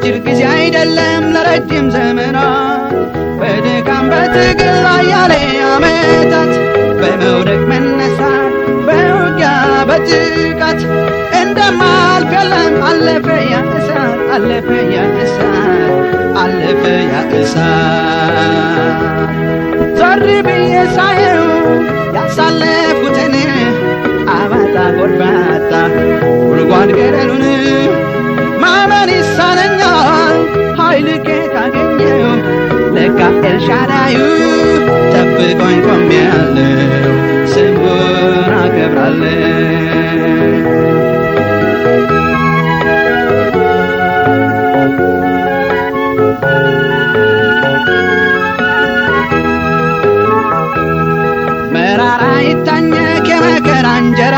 ለአጭር ጊዜ አይደለም ለረጅም ዘመናት በድካም በትግል ላይ ያለ ዓመታት በመውደቅ መነሳት በውጊያ በጥቃት እንደማልፍ የለም አለፈ ያ እሳት አለፈ ያ እሳት አለፈ ያ እሳት ዞር ብዬ ሳየው ያሳለፍኩትን አባጣ ጎርባጣ ጉድጓድ ገደሉን ማመን ይሳነኛል ኃይል ከየት አገኘው ለካ ኤልሻዳዩ ጠብቆኝ ቆሜያለሁ ስሙን አከብራለሁ መራራ ይታኘክ የመከራ እንጀራ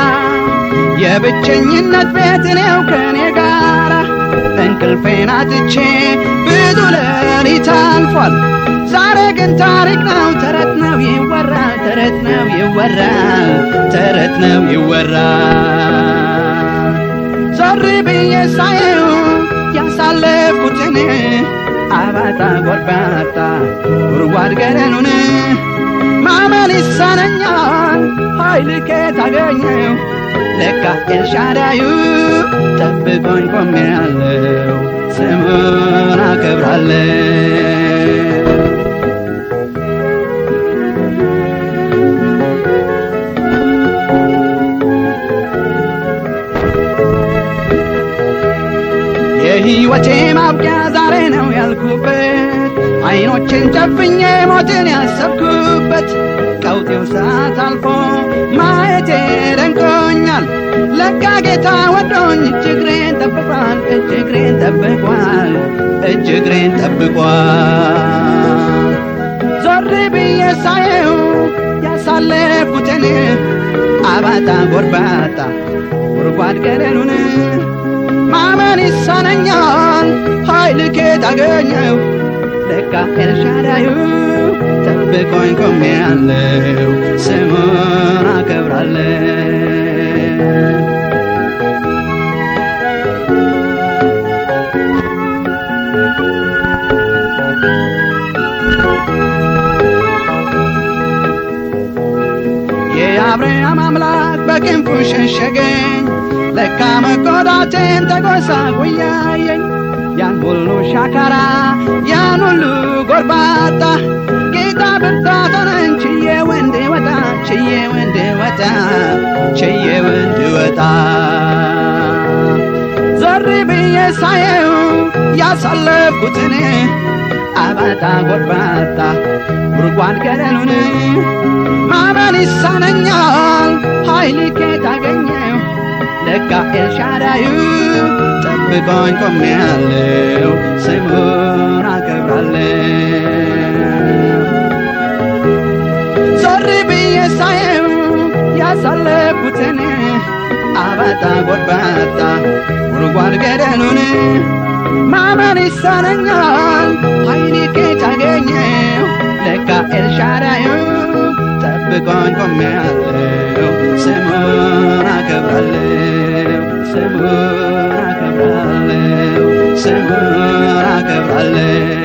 የብቸኝነት ቤት እኔው ከኔ ጋራ እንቅልፌን አጥቼ ብዙ ሌሊት አልፏል ዛሬ ግን ታሪክ ነው ተረት ነው ይወራል ተረት ነው ይወራል ተረት ነው ይወራል ዞር ብዬ ሳየው ያሳለፍኩትን አባጣ ጎርባጣ ጉድጓድ ገደሉን ማመን ይሳነኛል ኃይል ከየት አገኘው ለካ ኤልሻዳዩ ጠብቆኝ ቆሜያለሁ ስሙን አከብራለሁ የሕይወቴ ማብቂያ ዛሬ ነው ያልኩበት አይኖቼን ጨፍኜ ሞትን ያሰብኩበት ቀውጤው ሰዓት አልፎ ማየቴ ደንቆኛል ለካ ጌታ ወዶኝ እጅግሬን ጠብቋል እጅግሬን ጠብቋል እጅግሬን ጠብቋል ዞር ብዬ ሳየው ያሳለፍኩትን አባጣ ጎርባጣ ጉድጓድ ገደሉን ማመን ይሳነኛል ኃይል ከየት አገኘው ለካ ኤልሻዳዩ ጠብቆኝ ቆሜያለሁ ስሙን አከብራለሁ የአብርሃም አምላክ በክንፉ ሸሸገኝ ለካ መጎዳቴን ተጎሳቁያየኝ ያን ሁሉ ሻካራ ያን ሁሉ ጎርባጣ ጌታ ብርታት ሆነኝ ችዬ ወንድ ወጣ ችዬ ወንድ ወጣ ችዬ ወንድ ወጣ ዞር ብዬ ሳየው ያሳለፍኩትን አባጣ ጎርባጣ ጉድጓድ ገደሉን ማመን ይሳነኛል ኃይል ከየት አገኘው ለካ ኤልሻዳዩ ጠብቆኝ ቆሜያለሁ ስሙን አከብራለሁ ዞር ብዬ ሳየው ያሳለፍኩትን አባጣ ጎርባጣ ጉድጓድ ገደሉን ማመን ይሳነኛል ኃይል ከየት አገኘው ለካ ኤልሻዳዩ ጠብቆኝ ቆሜያለሁ ስሙን አከብራለሁ ስሙን አከብራለሁ ስሙን አከብራለሁ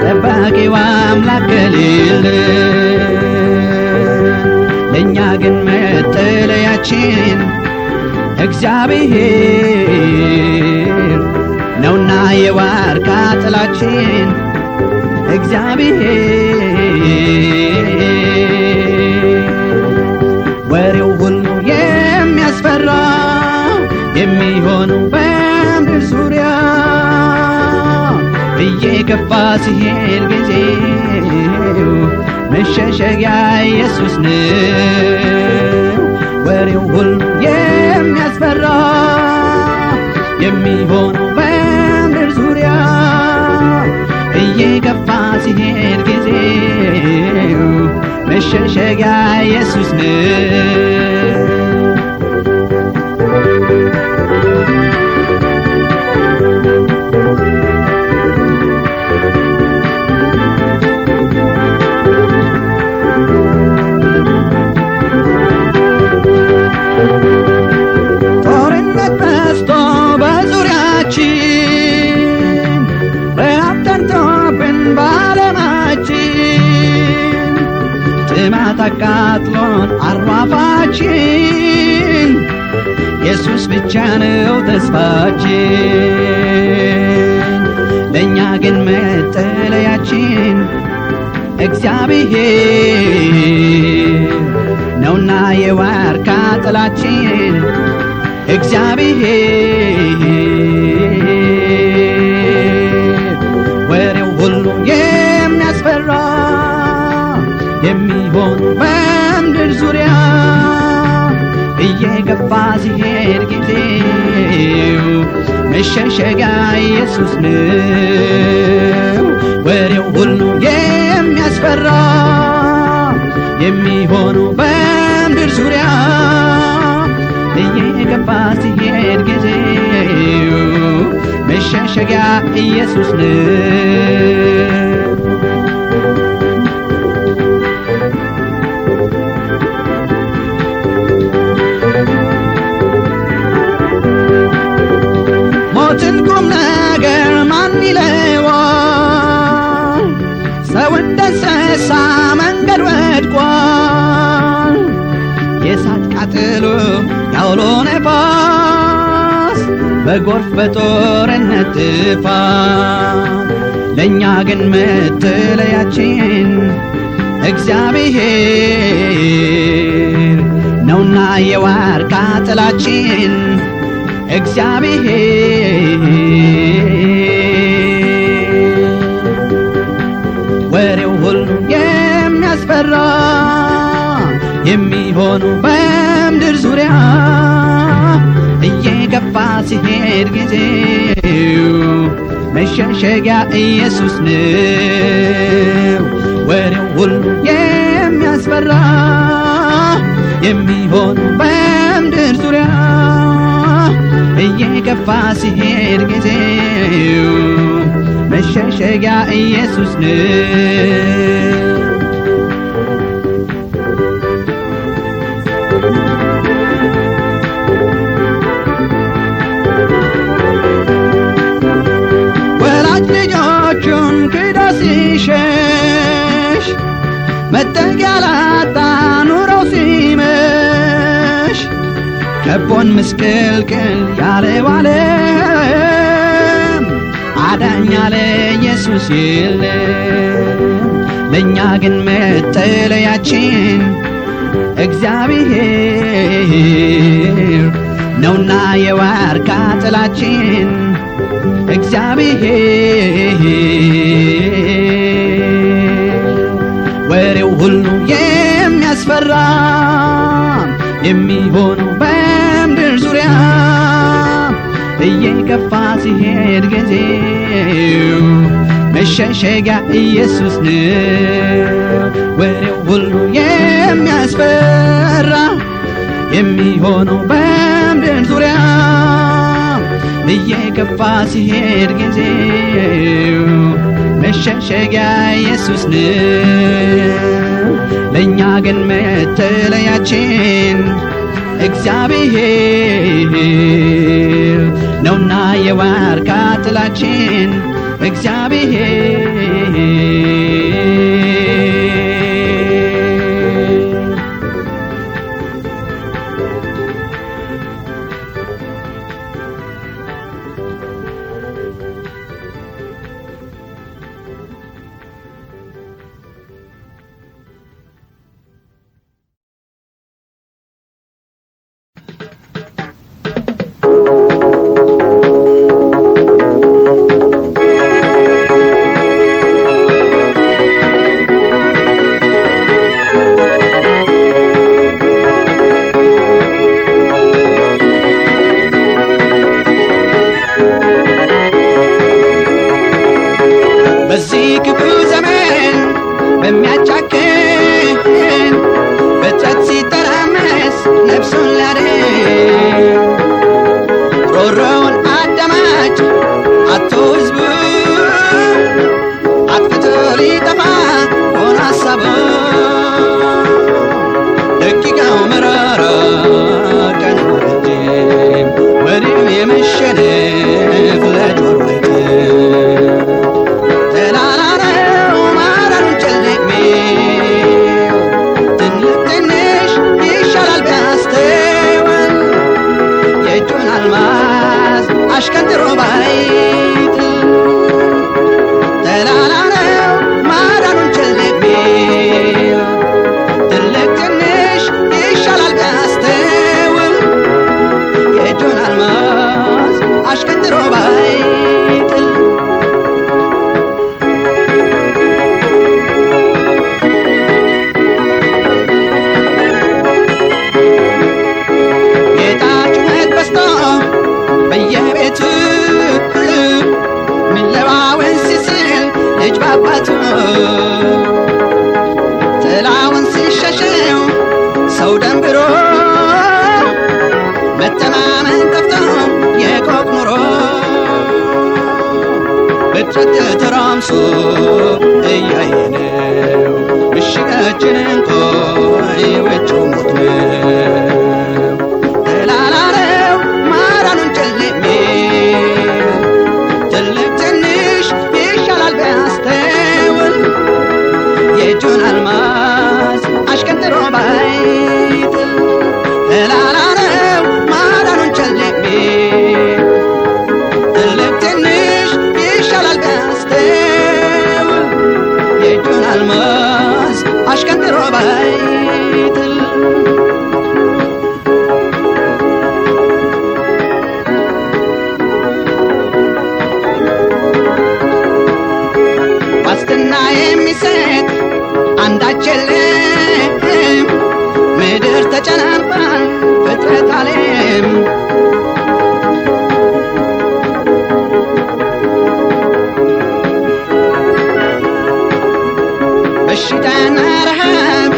ጠባቂው አምላክ ከሌለ ለእኛ ግን መጠለያችን እግዚአብሔር ነውና የዋርካ ጥላችን እግዚአብሔር እየገፋ ሲሄድ ጊዜው መሸሸጊያ ኢየሱስ ነው። ወሬው ሁሉ የሚያስፈራ የሚሆነው በምድር ዙሪያ እየገፋ ሲሄድ ጊዜው መሸሸጊያ ኢየሱስ ነው። ጦርነት በዝቶ በዙሪያችን ረሃብ ጠርቶብን በዓለማችን ጥማት አቃጥሎን አሯፋችን ኢየሱስ ብቻ ነው ተስፋችን። ለእኛ ግን መጠለያችን እግዚአብሔር ነውና የዋርካ ጥላችን እግዚአብሔር ወሬው ሁሉ የሚያስፈራ የሚሆን በምድር ዙሪያ እየገፋ ሲሄድ ጊዜው መሸሸጊያ ኢየሱስ ነው። ወሬው ሁሉ የሚያስፈራ የሚሆነው በምድር ዙሪያ እየገፋ ሲሄድ ጊዜው መሸሸጊያ ኢየሱስ ነው። ሞትን ቁም ነገር ማን ይለዋል? ሰው እንደ እንስሳ መንገድ ወድቋል። የእሳት ቃጠሎ ያውሎ ነፋስ በጎርፍ በጦርነት ጥፋት ለእኛ ግን መጠለያችን እግዚአብሔር ነውና የዋርካ ጥላችን እግዚአብሔር ወሬው ሁሉ የሚያስፈራ የሚሆኑ በምድር ዙሪያ እየገፋ ሲሄድ ጊዜው መሸሸጊያ ኢየሱስ ነው። ወሬው ሁሉ የሚያስፈራ የሚሆኑ በምድር ዙሪያ እየገፋ ሲሄድ ጊዜው መሸሸጊያ ኢየሱስ ነው። ወላጅ ልጆቹን ክዶ ሲሸሽ መጠጊያ ላጣ ኑሮው ሲመሽ ከቦን ምስቅልቅል ያለው ዓለም አዳኝ ያለ ኢየሱስ የለም። ለእኛ ግን መጠለያችን እግዚአብሔር ነውና የዋርካ ጥላችን እግዚአብሔር ወሬው ሁሉ የሚያስፈራ የሚሆነው በምድር ዙሪያ እየገፋ ሲሄድ ጊዜው መሸሸጊያ ኢየሱስ ነው። ወሬው ሁሉ የሚያስፈራ የሚሆነው በምድር ዙሪያ እየገፋ ሲሄድ ጊዜው መሸሸጊያ ኢየሱስ ነው። ለእኛ ግን መጠለያችን እግዚአብሔር ነውና የዋርካ ጥላችን እግዚአብሔር ክፉ ዘመን በሚያጫክን ፍጥረት ሲተራመስ ነፍሱን ሊያድን ሮሮውን አዳማጭ አጥቶ ሕዝቡ አጥፍቶ ሊጠፋ ሆነ ሐሳቡ ደቂቃው መራራ ቀኑ ረጅም ወዲያው የመሸነፍ ለጆሮ አይጥም ተላላ ነው ማዳኑን ጨለሜ ትልቅ ትንሽ ይሻላል ቢያስተውል የእጁን አልማዝ አሽቀንጥሮ ባይጥል ተላላ ነው ማዳኑን ጨለሜ ትልቅ ትንሽ ይሻላል ቢያስተውል የእጁን አልማዝ አሽቀንጥሮ ባይጥል የጣጩኸት በስቶ በየቤቱ ሚለዋወን ሲስል ልጅ ባባቱ ጥላውን ሲሸሸው ሰው ደንብሮ መተማመን ጠፍቶ የቆቅ ኑሮ ፍጥረት ተተራምሶ እያየነው ምሽጋችንን ቆይ ውጭው ሞት ነው ተላላ ነው ማዳኑን ጨለሜ ትልቅ ትንሽ ይሻላል ቢያስተውል የእጁን አልማዝ አሽቀንጥሮ ባይጥል ተላላ ነው ማዳኑን ጨለሜ ትልቅ ትንሽ ይሻላል ቢያስተውል የእጁን አልማዝ አሽቀንጥሮ ባይጥል ዋስትና የሚሰጥ አንዳች የለም ምድር ተጨናንቋል ፍጥረት ዓለም በሽታና ረሃብ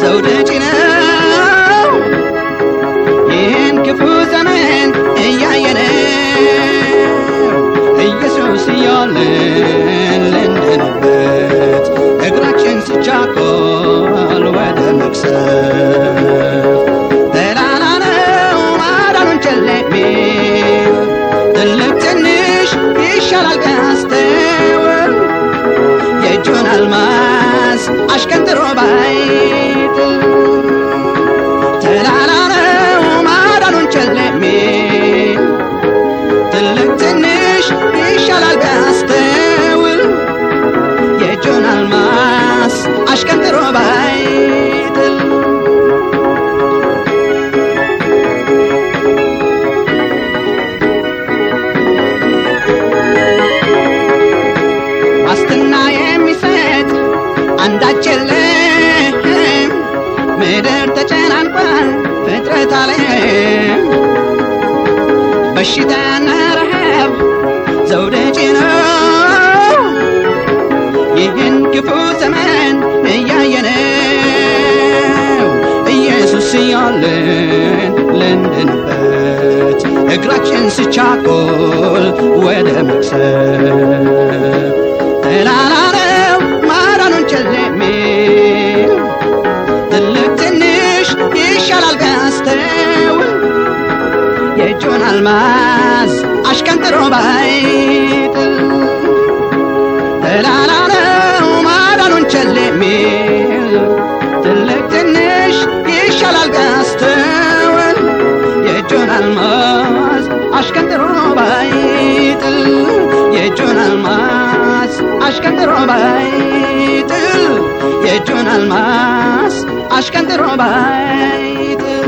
ዘውድ ጭነው ይህን ክፉ ዘመን እያየነው ኢየሱስ እያለን ልንድንበት እግራችን ሲቻኮል ወደ መቅሰፍ ተላላ ነው ማዳኑን ጨለሜ ትልቅ ትንሽ ይሻላል ቢያስተውል የእጁን አልማዝ አሽቀንጥሮ ባይጥል ተላላ ነው ማዳኑን ጨለሜ ትልቅ ትንሽ ይሻላል ቢያስተውል የእጁን አልማዝ አሽቀንጥሮ ባይጥል ዋስትና የሚሰጥ አንዳች የለም ምድር ተጨናንቋል ፍጥረት ዓለም በሽታና ረሃብ ዘውድ ጭነው ይህን ክፉ ዘመን እያየነው ኢየሱስ እያለን ልንድንበት እግራችን ሲቻኮል ወደ መቅሰፍ ተላላ ነው ማዳኑን ጨለሜ ትልቅ ትንሽ ይሻላል ቢያስተውል የእጁን አልማዝ አሽቀንጥሮ ባይጥል ተላላ ነው ማዳኑን ጨለሜ ትልቅ ትንሽ ይሻላል ቢያስተውል የእጁን አልማዝ አሽቀንጥሮ ባይጥል የእጁን አልማዝ አሽቀንጥሮ ባይጥል የእጁን አልማዝ አሽቀንጥሮ ባይጥል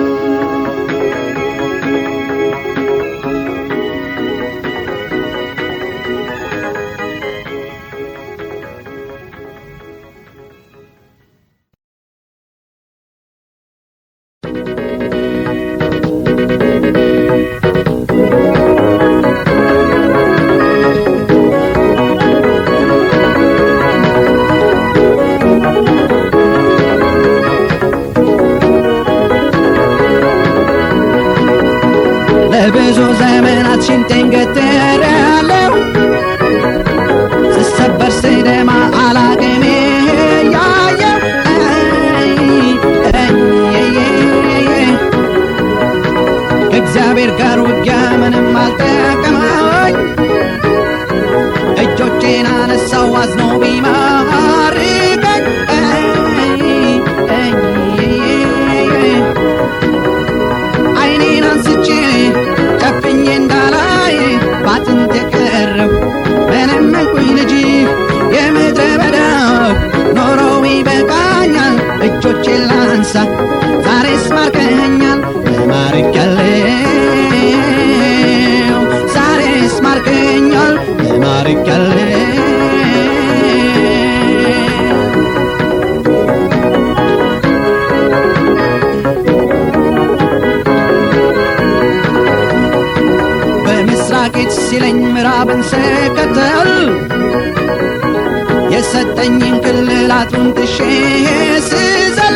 ጌታን ስከተል የሰጠኝን ክልል አጥሩን ጥሼ ስዘል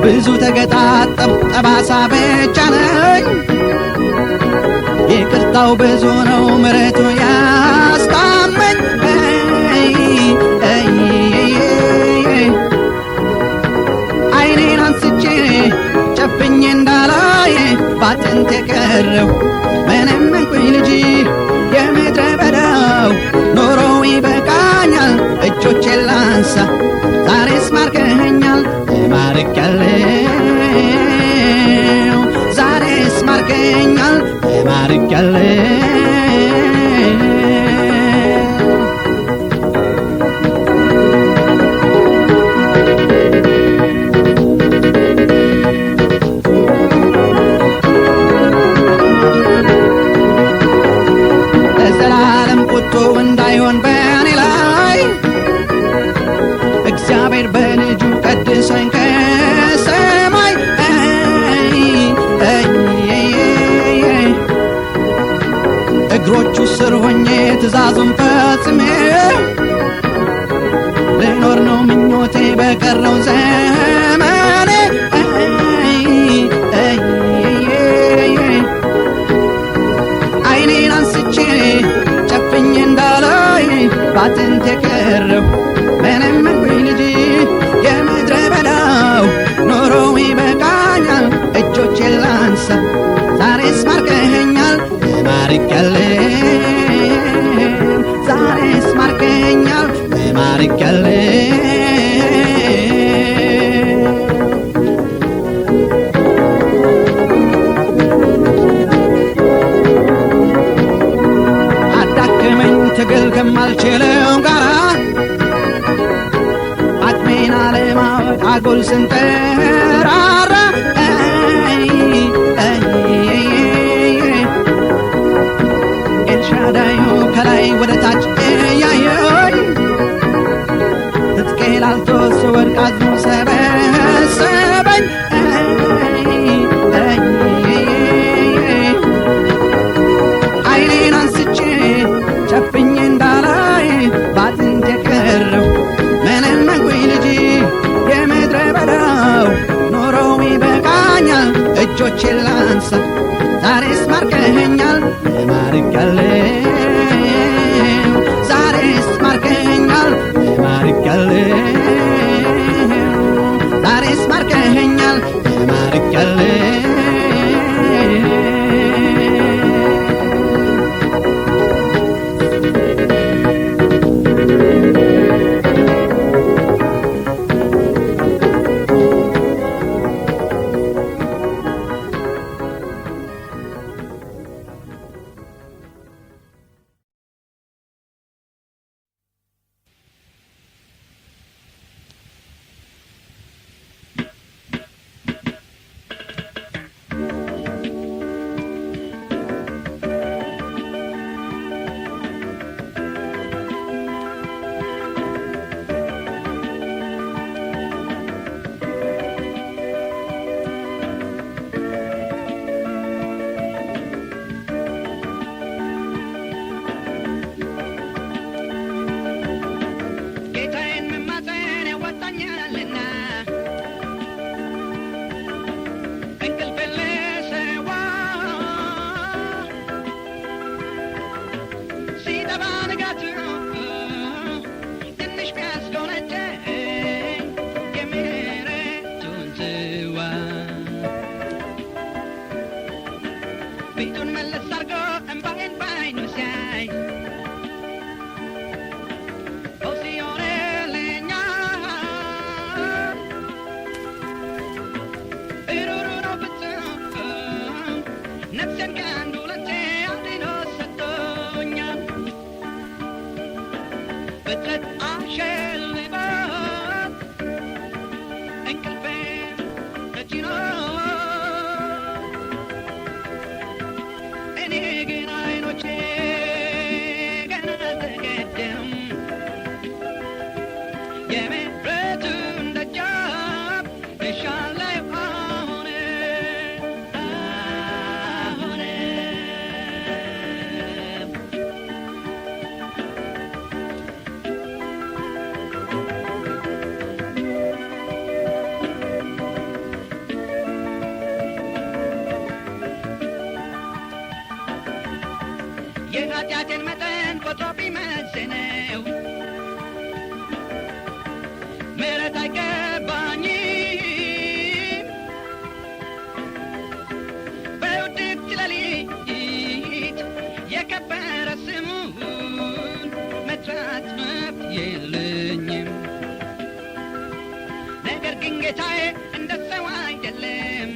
ብዙ ተገጣጠም ጠባሳ ብቻ ነኝ ይቅርታው ብዙ ነው ምሕረቱ ያስታመኝ አይኔን አንስቼ ጨፍኜ እንዳላይ ባጥንት የቀረው ምንም እንኩኝ ልጅ የምድረ በዳው ኖሮ ይበቃኛል እጆቼን ላንሳ ዛሬስ ማርከኸኛል ማርኬያለሁ ዛሬስ ማርከኸኛል ማርኬያለሁ ለዘላለም ቁጡ እንዳይሆን በእኔ ላይ እግዚአብሔር በልጁ ቀድሶኝ ከሰማይ እግሮቹ ስር ሆኜ ትእዛዙን ፈጽሜ ልኖር ነው ምኞቴ በቀረው ዘመኔ አይኔን አንስቼ ጨፍኜ እንዳላይ ባጥንት የቀረው ምንም እንኩኝ ልጅ የምድረ በዳው ኖሮ ይበቃኛል እጆቼን ላንሳ ዛሬስ ማርከኸኛል ማርኬያለሁ ዛሬስ ማርከኸኛል ማርኬያለሁ አዳከመኝ ትግል ከማልችለው ጋራ አቅሜን አለማወቅ አጉል ስንጠራራ ኤልሻዳዩ ከላይ ወደ ታች እያየኝ ትጥቄ ላልቶ ስወድቅ አዝኖ ሰበሰበኝ አይኔን አንስቼ ጨፍኜ እንዳላይ ባጥንት የቀረው ምንም እንኩኝ ልጅ የምድረ በዳው ኖሮ ይበቃኛል እጆቼን ላንሳ ዛሬስ ማርከኸኛል ማርኬያለሁ ዛሬስ ማርከኸኛል ማርኬያለሁ ዛሬስ ማርከኸኛል ማርኬያለሁ የኃጢአቴን መጠን ቆጥሮ ቢመዝነው ምሕረት አይገባኝም። በውድቅት ሌሊት የከበረ ስሙን መጥራት መብት የለኝም። ነገር ግን ጌታዬ እንደ ሰው አይደለም፣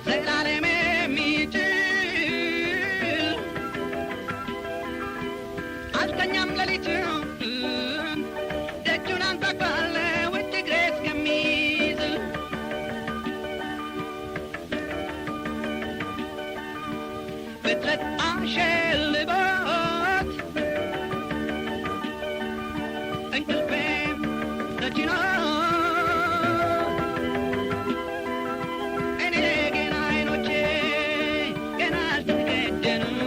ዘላለም የሚችል አልተኛም ሌሊቱን ደጁን አንኳኳለሁ እግሬ እስከሚይዝ ፍጥረት አሸልቦት እንቅልፌም ተጭኖ እኔ ግን ዓይኖቼ ገና አልተከደኑም።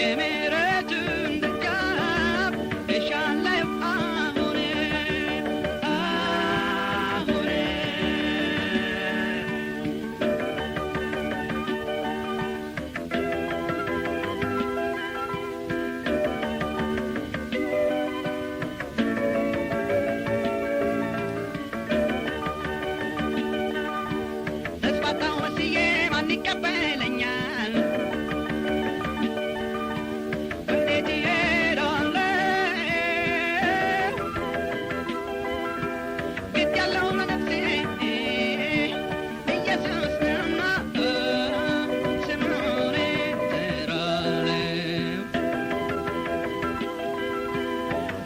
የምሕረቱን ደጃፍ እሻለሁ አሁን አሁን ተስፋታው መስዬ ማን ይቀበለኛል? ወዴት እሄዳለሁ? ግድ ያለው ለነፍሴ ኢየሱስ ነውና ስሙን እጠራለሁ።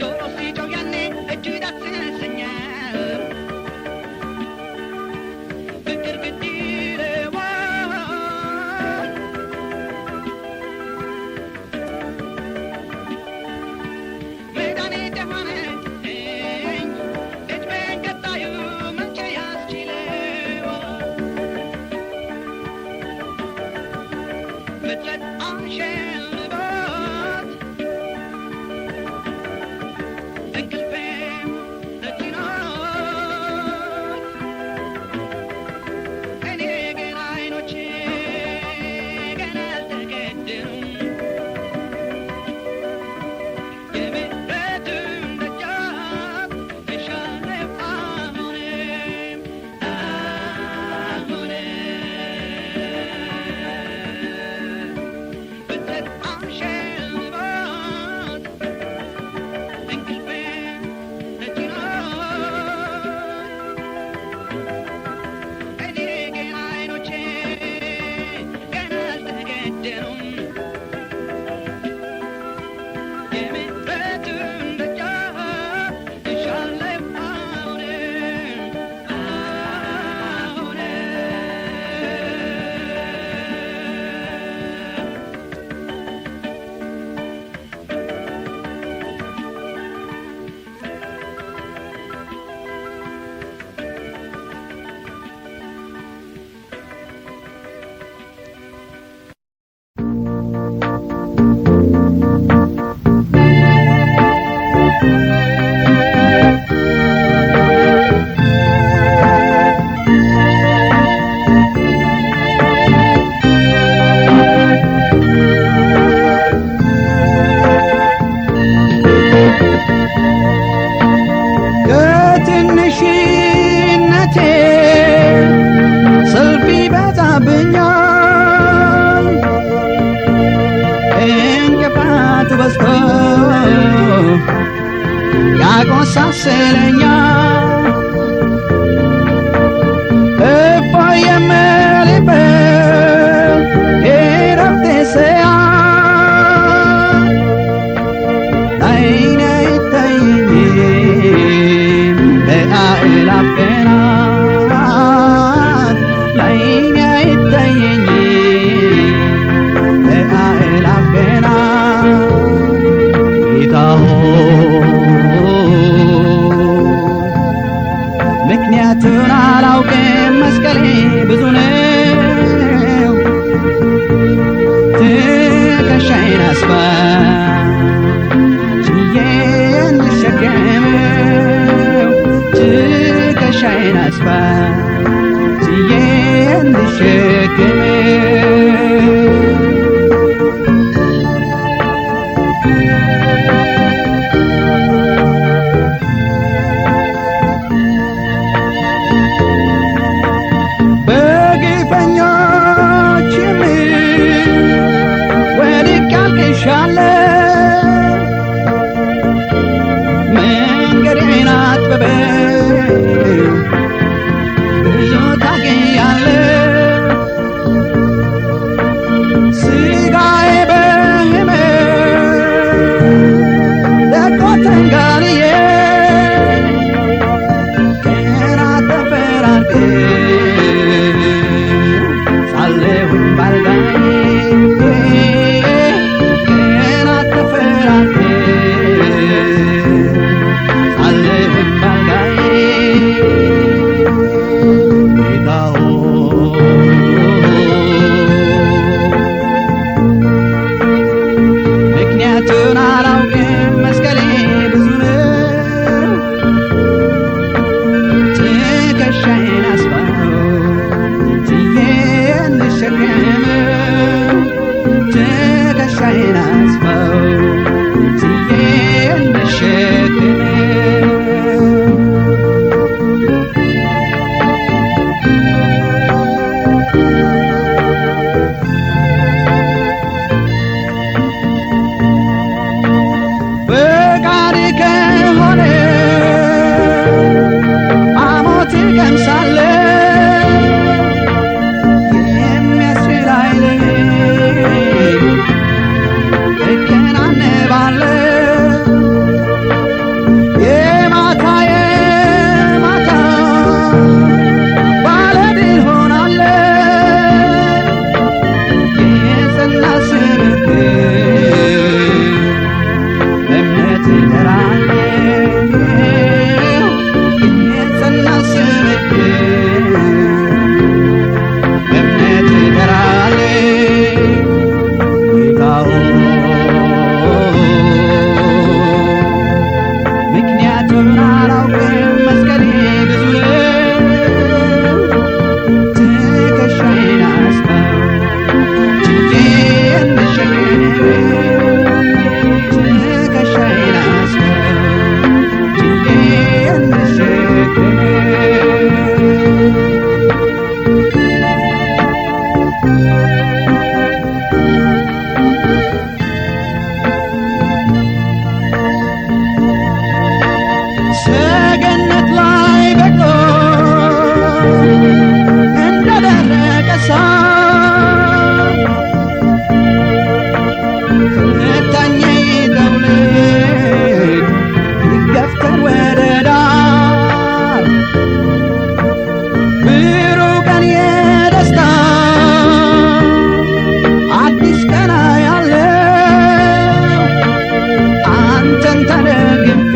ዶሮ ሲጮህ ያኔ እጁ ይዳስሰኛል። ፍቅር ግድ ይለዋል። መድኃኒት የሆነኝ ዕድሜን ቀጣዩ መቼ ያስችለዋል? ፍጥረት አሸልቦት እንቅልፌም ተጭኖት እኔ ግን ዓይኖቼ ገና አልተከደኑም። የምሕረቱን ደጃፍ እሻለሁ አሁንም አሁንም ፍጥረት አሸልቦት እንቅልፌም ተጭኖት እኔ ግን ዓይኖቼ ገና አልተከደኑም። የምሕረቱን ደጃፍ እሻለሁ አሁንም አሁንም ከትንሽነቴ ሰልፍ ይበዛብኛል፣ እንቅፋቱ በዝቶ ያቆሳስለኛል። እፎይ የምልበት የዕረፍቴ ሰዓት ዓይኔ አይታየኝም በአእላፍ ቀናት፣ ዓይኔ አይታየኝም በአእላፍ ቀናት። ጌታ ሆይ ምክንያቱን አላውቅም፣ መስቀሌ ብዙ ነው። ትከሻዬን አስፋ ችዬ እንድሸከመው፣ ትከሻዬን አስፋ ችዬ እንድሸከም በግፈኞች ወድቄ አልቅሻለሁ መንገዴን አጥብበው ብዙ ታግያለሁ ሥጋዬ በሕመም ደቆ ተንጋልዬ ገና ተፈራርቀን ሳለሁኝ ባልጋዬ ገና ተፈራርቀን ሳለሁኝ ባልጋዬ ጌታ ምክንያቱን አላውቅም መስቀሌ ብዙ ነው ትከሻዬን አስፋው ችዬ እንድሸከመው ትከሻዬን አስፋው ችዬ እንድሸከመው ፈቃድ ከሆነ አሞት እቀምሳለሁ የሚያስችል ኃይልህን እከናነባለሁ የማታ የማታ ባለድል ሆናለሁ የጸና ስምህን እምነት እጠራለሁ የጸና ስምህን እምነት እጠራለሁ ጌታ ምክንያቱን አላውቅም መስቀሌ ብዙ ነው ትከሻዬን አስፋው ችዬ እንድሸከመው ትከሻዬን አስፋው ችዬ እንድሸከመው ሰገነት ላይ በቅሎ እንደደረቀ ሳር ፍታኝ ተውልድ ይገፍተር ወደ ዳር ብሩህ ቀን የደስታ አዲስ ቀን አያለው አንተን ተደግፌ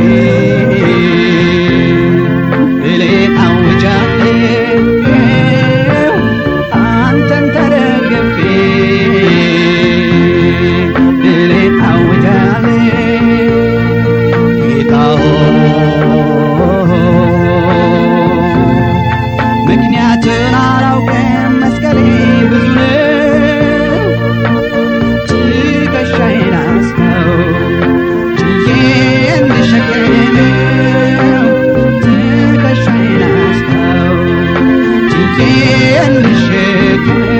ድል አውጃለሁ አንተን ተደግፌ ድል አውጃለሁ ጌታ ምክንያቱን አላውቅም መስቀሌ ብዙ ነው ትከሻዬን አስፋው ችዬ እንድሸከመው ትከሻዬን አስፋው ችዬ እንድሸከመው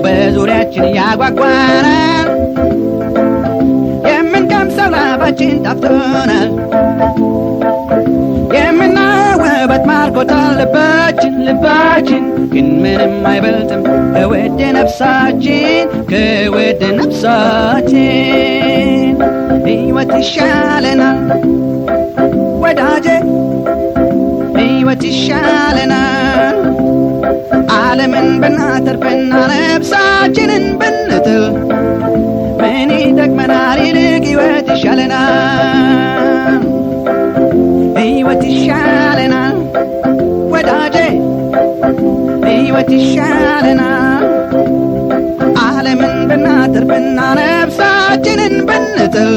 በዙሪያችን ያጓጓናል የምንቀምሰው ላባችን ፍቅራችን ጣፍቶናል የምናወበት ማርኮታል ልባችን ግን ምንም አይበልጥም ከወደ ነፍሳችን ሕይወት ይሻለናል ወዳጄ ሕይወት ይሻለናል ዓለምን ብናተርፍና ነፍሳችንን ብንጥል ምን ይጠቅመናል ይልቅ ሕይወት ይሻለናል ሕይወት ይሻለናል ወዳጄ ሕይወት ይሻለናል ዓለምን ብናተርፍና ነፍሳችንን ብንጥል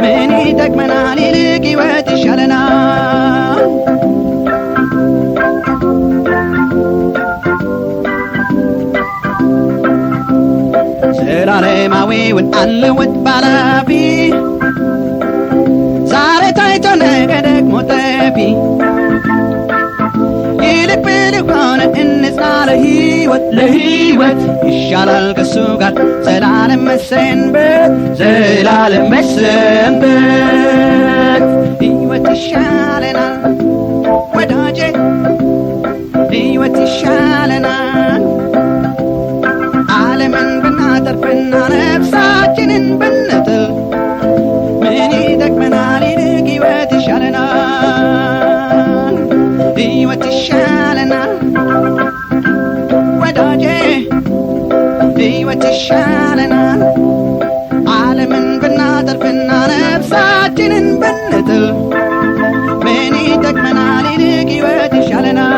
ምን ይጠቅመናል ይልቅ ሕይወት ይሻለናል ዘላለማዊውን አንለውጥ ባላፊ ዛሬ ታይቶ ነገ ደግሞ ጠፊ ይልቅ ብልህ ሆነን እንጽና ለሕይወት ይሻላል ከሱ ጋር ዘላለም መሰንበት ሕይወት ይሻለናል ወዳጄ ሕይወት ይሻለናል ዓለምን ብናተርፍና ነፍሳችንን ብንጥል ምን ይጠቅመናል ይልቅ ሕይወት ይሻለናል ሕይወት ይሻለናል ወዳጄ ሕይወት ይሻለናል ዓለምን ብናተርፍና ነፍሳችንን ብንጥል ምን ይጠቅመናል ይልቅ ሕይወት ይሻለናል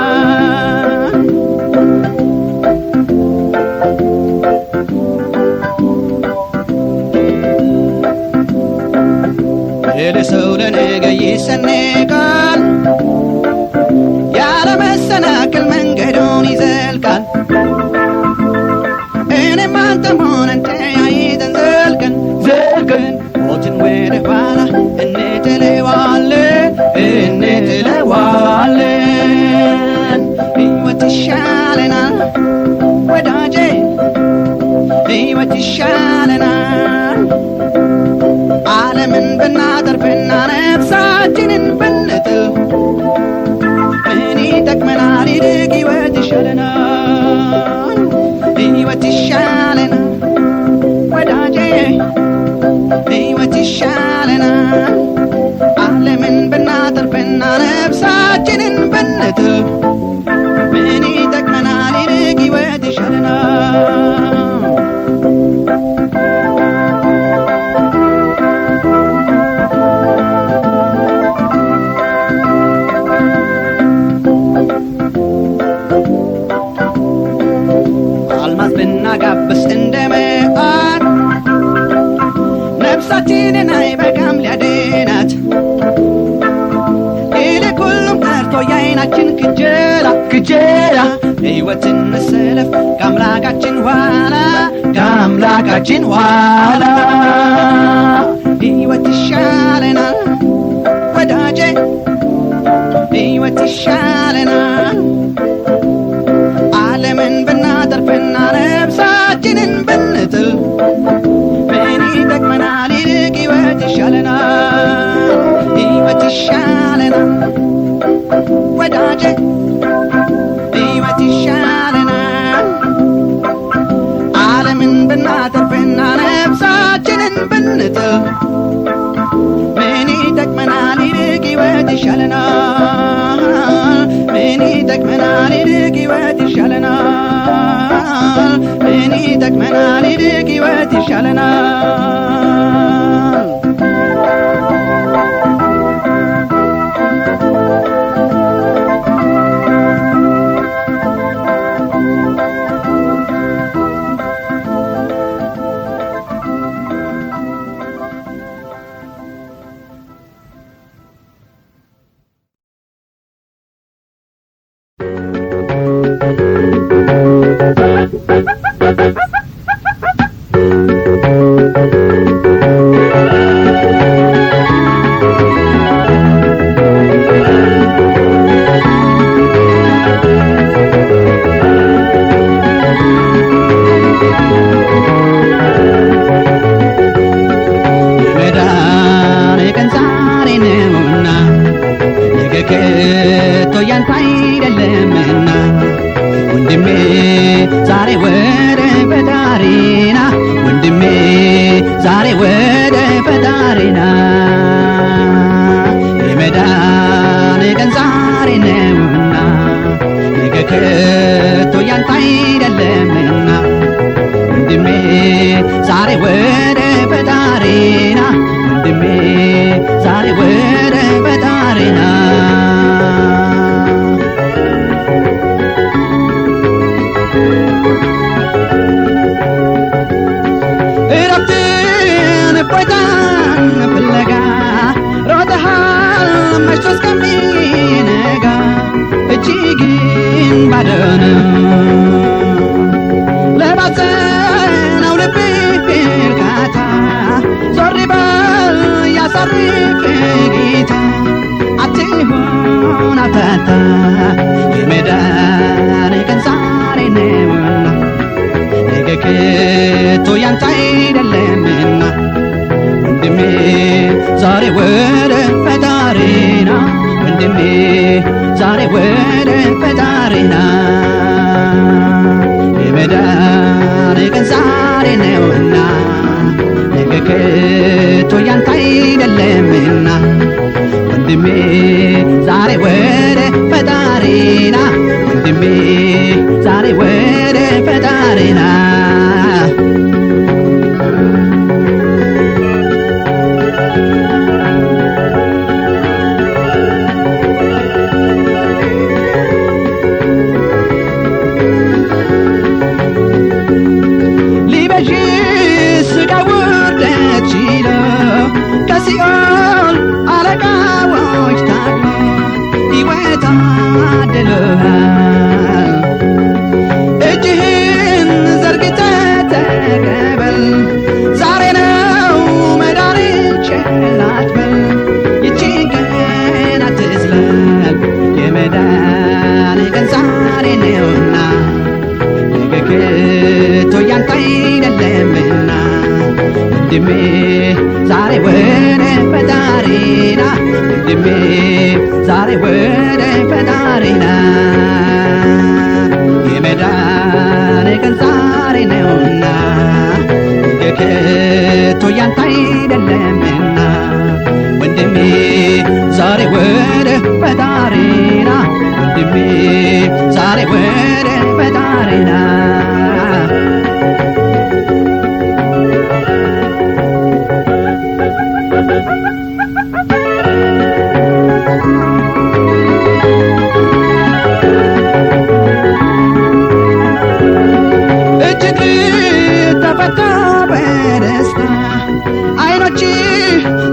ለሰው ለነገ ይሰነቃል ያለ መሰናክል መንገዱን ይዘልቃል እኔም አንተም ሆነን ተያይዘን ዘልቀን ሞትን ወደ ኋላ እንጥለዋለን ሕይወት ይሻለናል ወዳጄ ሕይወት ይሻለናል ዓለምን ብናተርፍና ነፍሳችንን ብንጥል ምን ይጠቅመናል ይልቅ ሕይወት ይሻለናል ሕይወት ይሻለናል ወዳጄ ሕይወት ይሻለናል ዓለምን ብናተርፍና ነፍሳችንን ብንጥል ምን ይጠቅመናል ይልቅ ሕይወት ይሻለናል አልማዝ ብናጋብስ እንደ መዓር ነፍሳችንን አይበቃም ሊያድናት ይልቅ ሁሉም ቀርቶ የዓይናችን ክጀላ ሕይወት እንሰለፍ ከአምላካችን ኋላ ሕይወት ይሻለናል ወዳጄ ሕይወት ይሻለናል ዓለምን ብናተርፍና ነፍሳችንን ብንጥል ምን ይጠቅመናል ይልቅ ሕይወት ይሻለናል ሕይወት ይሻለናል ወዳጄ ሕይወት ይሻለናል ዓለምን ብናተርፍና ነፍሳችንን ብንጥል ምን ይጠቅመናል ይልቅ ሕይወት ይሻለናል ምን ይጠቅመናል ይልቅ ሕይወት ይሻለናል ምን ይጠቅመናል ይልቅ ሕይወት ይሻለናል ከቶ ያንተ አይደለምና ወንድሜ ዛሬ ወደ ፈጣሪና ወንድሜ ዛሬ ወደ ፈጣሪና የመዳን ቀን ዛሬ ነውና ነገ ከቶ ያንተ አይደለምና ወንድሜ ዛሬ ወደ ፈጣሪና ወንድሜ ዛሬ ወደ ፈጣሪና እረፍትን እፎይታን ፍለጋ ሮጠሃል መሽቶ እስከሚነጋ እጅግን ባዶ ነው ለባዘነው ልብህ እርካታ ዞር በል ያሳርፍ ጌታ አትሁን አፍታታ የመዳን ቀን ዛሬ ነውና ነገ ከቶ ያንተ አይደለምና ወንድሜ ዛሬ ወደ ፈጣሪና ወንድሜ ዛሬ ወደ ፈጣሪና የመዳን ቀን ዛሬ ነውና ነገ ከቶ ያንተ አይደለምና ወንድሜ ዛሬ ወደ ፈጣሪና ወንድሜ ዛሬ ወደ ፈጣሪና ስጋ ውርደት ችሎ ከሲኦል አለቃዎች ታግሎ ሕይወት አድሎሃል እጅህን ዘርግተህ ተቀበል ዛሬ ነው መዳን ቸል አትበል ይህችን ቀን አትዝለል የመዳን ቀን ዛሬ ነውና ነገ ከቶ ያንተ አይደለምና ወንድሜ ዛሬ ወደ ፈጣሪና ወንድሜ ዛሬ ወደ ፈጣሪና የመዳን ቀን ዛሬ ነውና ነገ ከቶ ያንተ አይደለምና ወንድሜ ዛሬ ወደ ፈጣሪና ወንድሜ ዛሬ ወደ ፈጣሪና እጅግ ተፈታ በደስታ አይኖች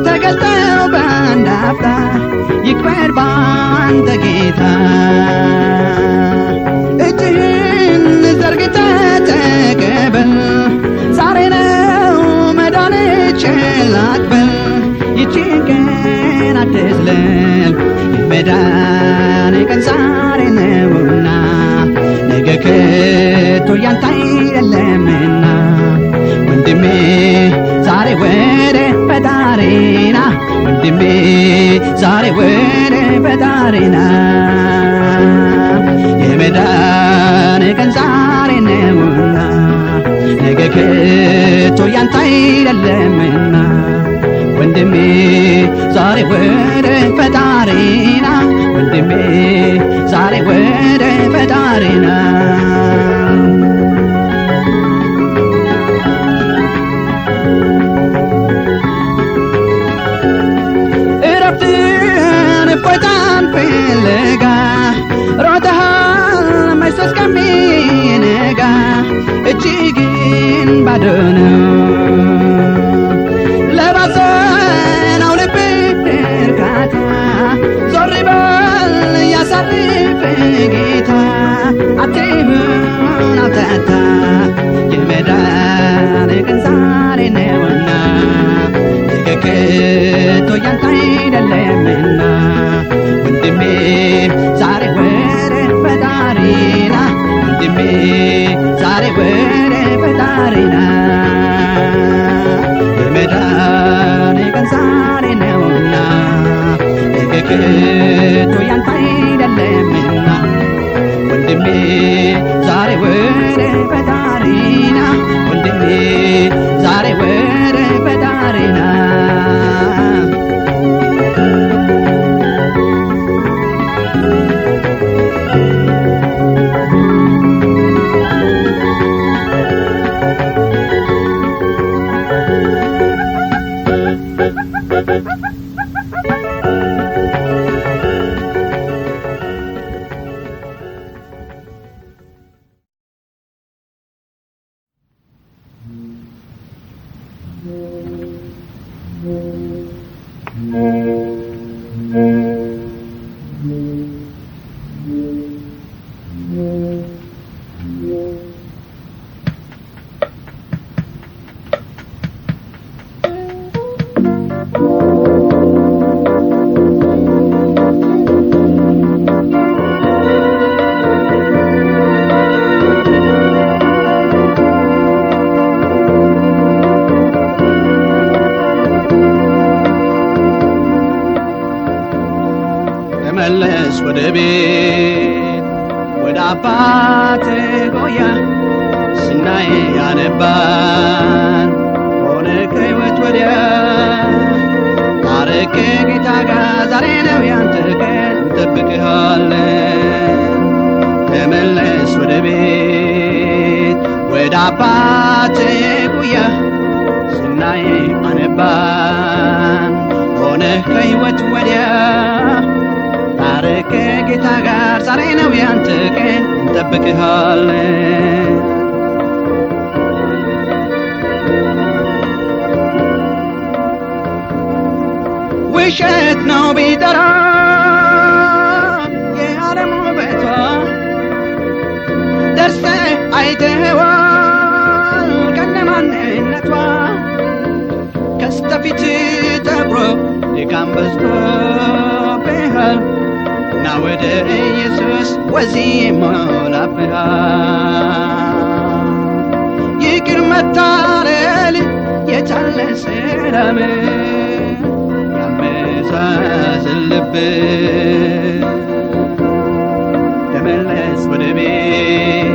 ተገልጠው በአንድ አፍታ ይክበር ባንተ ጌታ እጅህን ዘርግተህ ተቀበል ዛሬ ነው መዳን ቸል አትበል ይህችን ቀን አትዝለል የመዳን ቀን ዛሬ ነውና ነገ ከቶ ያንተ አይደለምና ወንድሜ ዛሬ ወደ ፈጣሪና ወንድሜ ዛሬ ወደ ፈጣሪና የመዳን ቀን ዛሬ ነውና ነገ ከቶ ያንተ አይደለምና ወንድሜ ዛሬ ወደ ፈጣሪና ወንድሜ ዛሬ ወደ ፈጣሪና እረፍትን እፎይታን ፍለጋ ሮጠሃል መሽቶ እስከሚነጋ እጅግን ባዶ ነው ለባዘነው ልብህ እርካታ ዞር በል ያሳርፍ ጌታ አትሁን አፍታታ የመዳን ቀን ዛሬ ነውና ነገ ከቶ ያንተ አይደለምና ወንድሜ ዛሬ ወደ ፈጣሪና ወንድሜ ዛሬ ወደ ፈጣሪና የመዳን ቀን ዛሬ ነውና ነገ ከቶ ያንተ አይደለምና ወንድሜ ዛሬ ወደ ፈጣሪና ወንድሜ ዛሬ ወደ ፈጣሪና ተመለስ ወደ ቤት ወደ አባት ጎያ ስናይ ያነባን ሆነ ከሕይወት ወዲያ ታረቅ ጌታ ጋር ዛሬ ነው ያንተ ቀን እንጠብቅሃለን ተመለስ ወደ ቤት ወደ አባት ጎያ ስናይ ያነባን ሆነ ከሕይወት ወዲያ ታረቅ ጌታ ጋር ዛሬ ነው ያንተ ቀን እንጠብቅሃለን ውሸት ነው ቢጠራ የዓለም ውበቷ ደርሰህ አይተኸዋል ከነማንነቷ ከስተፊት ጠቁሮ ድካም በዝቶብሃል ና ወደ ኢየሱስ ወዚህ ይሞላብሃል ይቅር መታረል የቻለ ሰላም ያመሳስል ልብ ተመለስ ወደ ቤት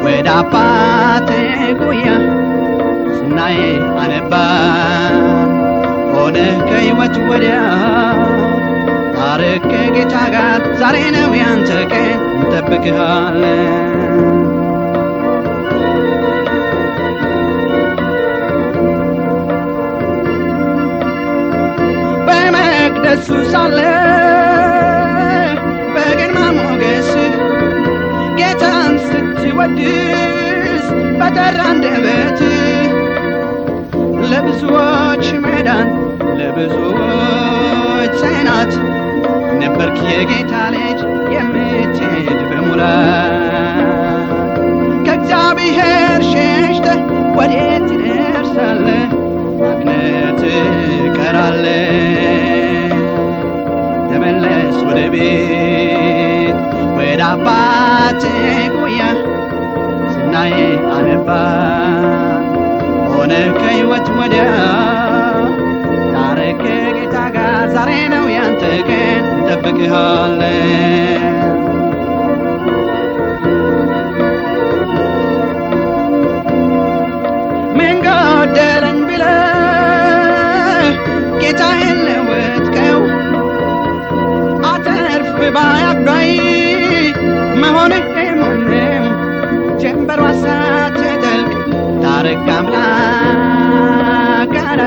ወደ አባት ጉያ ስናይ አነባን ሆነ ከሕይወት ወዲያ ታረቅ ጌታ ጋር ዛሬ ነው ያንተ ቀን እንጠብቅሃለን በመቅደሱ ሳለ በግርማ ሞገስ ጌታን ስትወድስ በጠራ አንደበት ለብዙዎች መዳን ለብዙዎች ጽናት ነበርክ የጌታ ልጅ የምትሄድ በሙላት ከእግዚአብሔር ሸሽተህ ወዴት ትደርሳለህ ማግነት ትቀራለህ ተመለስ ወደ ቤት ወደ አባት ጉያ ስናይ አነባን ሆነ ከሕይወት ወዲያ ታረቅ ጌታ ጋር ዛሬ ነው ያንተ ቀን እንጠብቅሃለን ምን ጎደለኝ ብለህ ጌታህን ለወጥከው አተርፍ ባያባይ መሆንህ ሞነው ጀንበሯ ሳትጠልቅ ታረቅ አምላክ ጋራ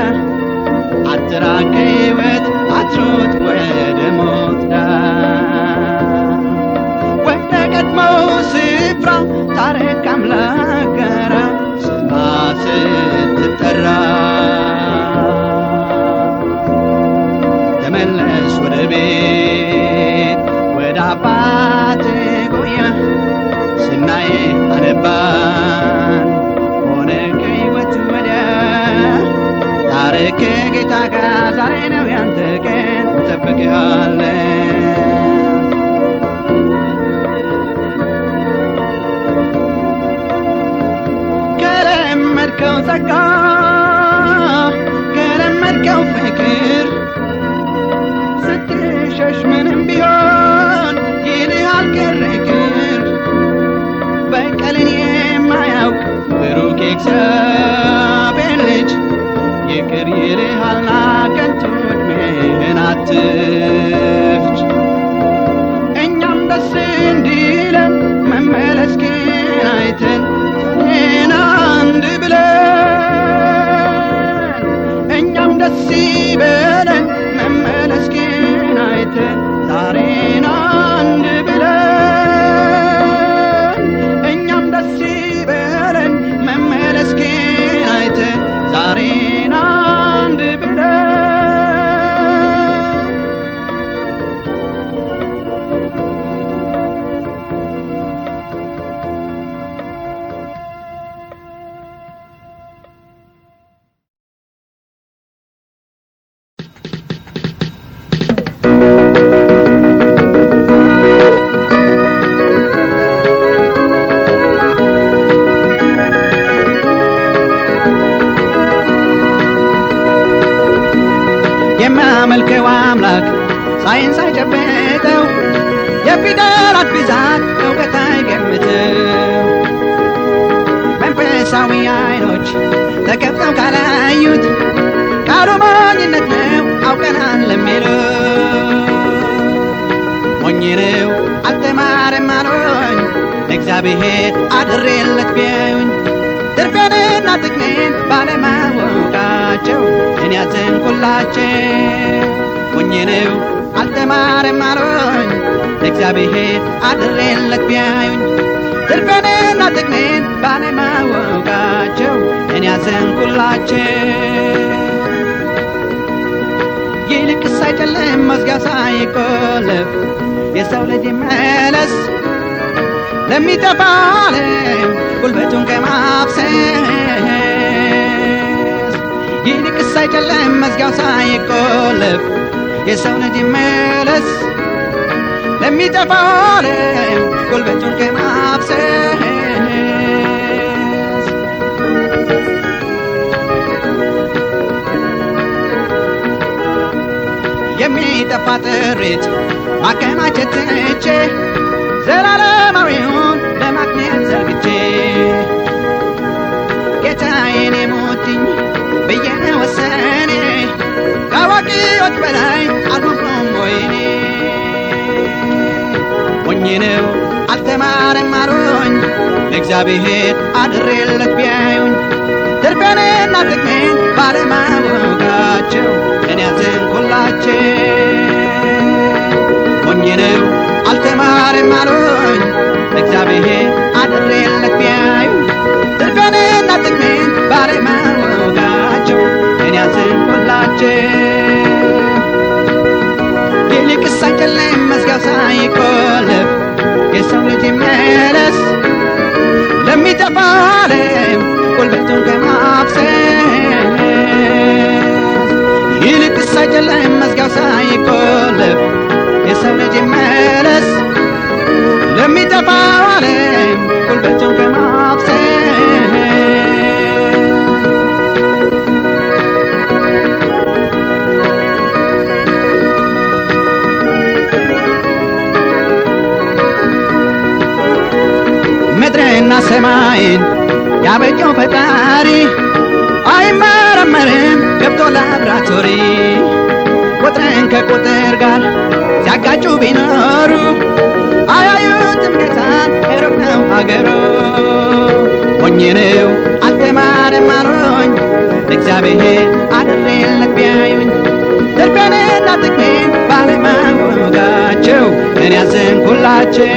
አትራቅ ከሕይወት አትሮጥ ወደ ሞት ዳር ወደ ቀድሞ ስፍራ ታረቅ አምላክ ጋራ ስማ ስትጠራ ተመለስ ወደ ቤት ወደ አባት ጉያ ስናይ አነባን ሆነ ከሕይወት ወዲያ ታረቅ ጌታ ጋር ዛሬ ነው ያንተ ቀን እንጠብቅሃለን ከለመድከው ጸጋ ከለመድከው ፍቅር ስትሻ ቢሸሽ ምንም ቢሆን ይልሃል ግርግር በቀልን የማያውቅ ብሩክ የእግዚአብሔር ልጅ ይቅር ይልሃልና ከንቱ ዕድሜህን አትፍጅ። እኛም ደስ እንዲለን መመለስ ግን አይተን ዛሬን አንድ ብለን እኛም ደስ ይበለን መመለስ ግን አይተን ዛሬን አንድ ብለን እኛም ደስ ይበለን መመለስ ግን አይተን ዛሬን አንድ ብለን የማመልከው አምላክ ሳይንስ አይጨብጠው የፊደላት ብዛት እውቀት አይገምተው መንፈሳዊ አይኖች ተከፍተው ካላዩት ቃሉ ሞኝነት ነው አውቀናል ለሚሉት ሞኝ ነው አልተማረም አሉኝ እግዚአብሔር አድሬለት ቢያዩኝ ትርፌንና ጥቅሜን ባለማወቃቸው እኔ ያዘንኩላቸው ሞኝ ነው አልተማረም አሉኝ እግዚአብሔር አድሬለት ቢያዩኝ ትርፌንና ጥቅሜን ባለማወቃቸው እኔ ያዘንኩላቸው ይልቅስ አይጨልም መዝጊያው ሳይቆለፍ የሰው ልጅ ይመለስ ለሚጠፋ ዓለም ጉልበቱን ከማፍሰስ ይልቅስ አይጨልም መዝጊያው ሳይቆለፍ የሰው ልጅ ይመለስ ለሚጠፋ ዓለም ጉልበቱን ከማፍሰስ የሚጠፋ ጥሪት ማከማቸት ትቼ ዘላለማዊውን ለማግኘት ዘርግቼ ጌታዬን የሞትኝ ብዬ ወሰኔ ከአዋቂዎች በላይ አልሆንኩም ወይኔ ሞኝ ነው አልተማረም አሉኝ እግዚአብሔር አድሬለት ቢያዩኝ ትርፌንና ጥቅሜን ባለማወቃቸው እኔ ያዘንኩላቸው ሞኝ ነው አልተማረም አሉኝ እግዚአብሔር አድሬለት ቢያዩኝ ትርፌንና ጥቅሜን ባለማወቃቸው እኔ ያዘንኩላቸው ይልቅስ አይጨልም መዝጊያው ሳይቆለፍ የሰው ልጅ ይመለስ ለሚጠፋ ዓለም ጉልበቱን ከማፍሰስ ይልቅስ አይጨልም መዝጊያው ሳይቆለፍ የሰው ልጅ ይመለስ ለሚጠፋ ዓለም ጉልበቱን ከማፍሰስ ምድርና ሰማይን ያበጀው ፈጣሪ አይመረመርም ገብቶ ላብራቶሪ ቁጥርን ከቁጥር ጋር ሲያጋጩ ቢኖሩ አያዩትም ጌታን ሩቅ ነው ሀገሩ ሞኝ ነው አልተማረም አሉኝ እግዚአብሔር አድሬለት ቢያዩኝ ትርፌንና ጥቅሜን ባለማወቃቸው እኔ ያዘንኩላቸው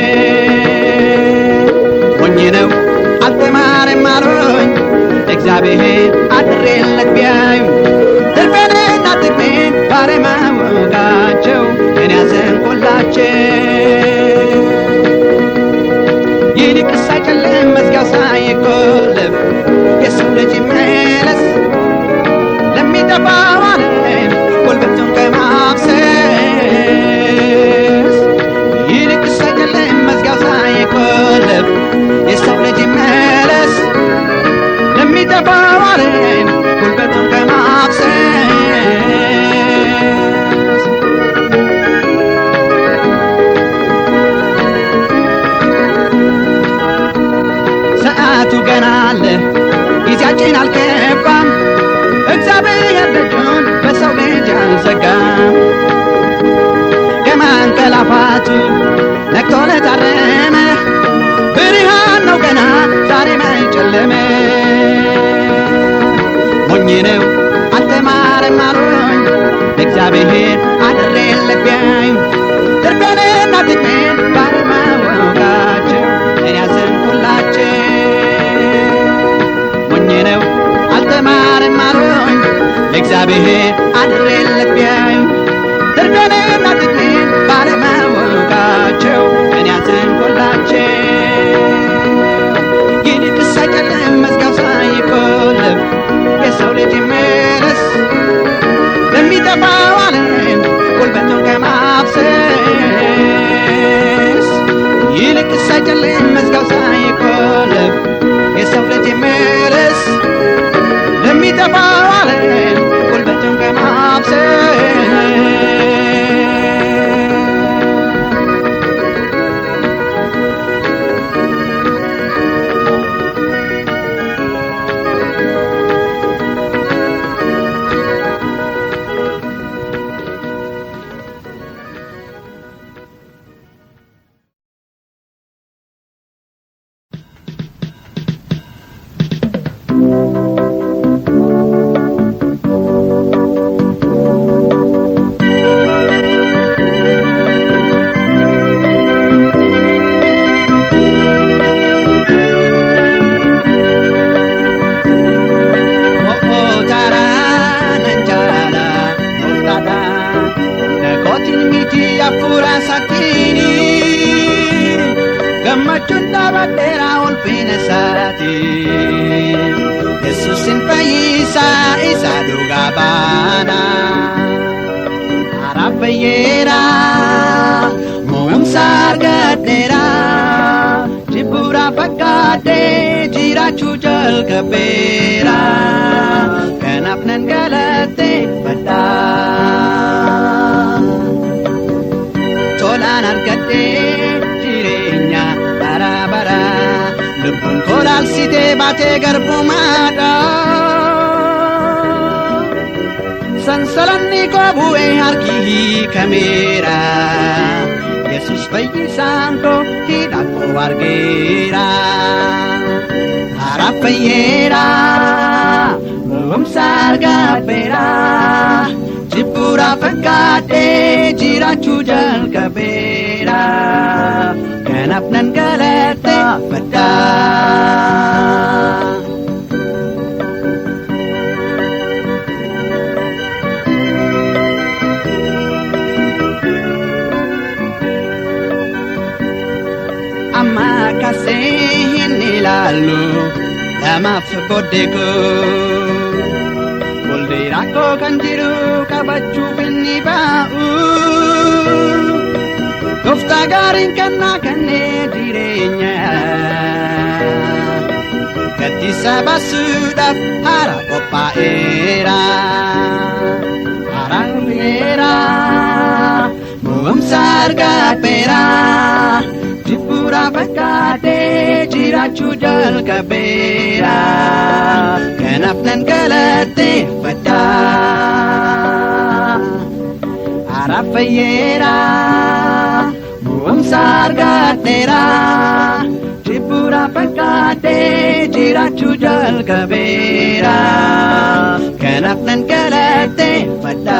ሞኝ ነው አልተማረም አሉኝ እግዚአብሔር አድሬለት ቢያዩኝ ትርፌንና ጥቅሜን ባለማወቃቸው እኔ ያዘንኩላቸው ይልቅስ አይጨልም መዝጊያው ሳይቆለፍ የሰው ልጅ ይመለስ ገላፋቱ ነግቶ ለታረመ ብርሃን ነው ገና ዛሬ ማይጨለመ ሞኝ ነው አልተማረም አሉኝ እግዚአብሔር አድሬለት ቢያዩኝ ትርፌንና ጥቅሜን ባለማወቃቸው እኔ አዘንኩላቸው ሞኝ ነው አልተማረም አሉኝ እግዚአብሔር አድሬለት ቢያዩኝ ትርፌንና ጥቅሜን ባለማወቃቸው እኔ አዘንኩላቸው ይልቅስ አይጨልም መዝጊያው ሳይቆለፍ የሰው ልጅ ይመለስ ለሚጠፋው ዓለም ጉልበቱን ከማፍሰስ ይልቅስ አይጨልም መዝጊያው ሳይቆለፍ የሰው ልጅ ይመለስ ለሚጠፋው ዓለም ጉልበቱን ከማፍሰስ gammachuun dhaabadheera ulfina isaati Yesuusin fayyisaa isa dhugaa baana hara fayyeera mo'umsa argadheera jibbuura fakkaatee jiraachuu jalqabeera kanaaf nan galateeffadha tolaan argadhee jireenya bara bara lubbuun koo laalsitee baatee garbumaadha sansalanni koo bu'ee harki hiikameera Yesuus fayyisaan koo hidhaan koo argeera hara fayyeera mo'umsa argadheera jibbuura fakkaatee jiraachuu jalqabeera kanaaf nan galateeffadha amma kaasee hin ilaallu namaaf booddee koo Fuuldura koo kan jiru qabachuuf inni ba'u Gooftaa gaariin kennaa kennee jireenya gaddisa baasuudhaaf hara qophaa'eera hara dhufeera mo'umsa argadheera jibbuura fakkaatee jiraachuu jalqabeera kanaaf nan galateeffadha hara fayyeera mo'umsa argadheera jibbuura fakkaatee jiraachuu jalqabeera kanaaf nan galateeffadha